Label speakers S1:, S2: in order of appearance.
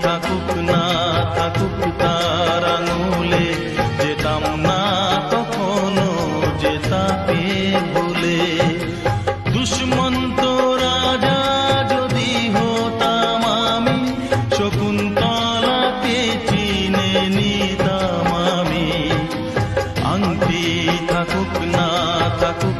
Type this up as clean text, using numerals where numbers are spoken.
S1: থাকুক না থাকুক তার আঙুলে, যেতাম না কখনো যে তাকে ভুলে। দুষ্মন্ত রাজা যদি হতাম আমি, শকুন্তলাকে চিনে নিতাম আমি। আংটি থাকুক না থাকুক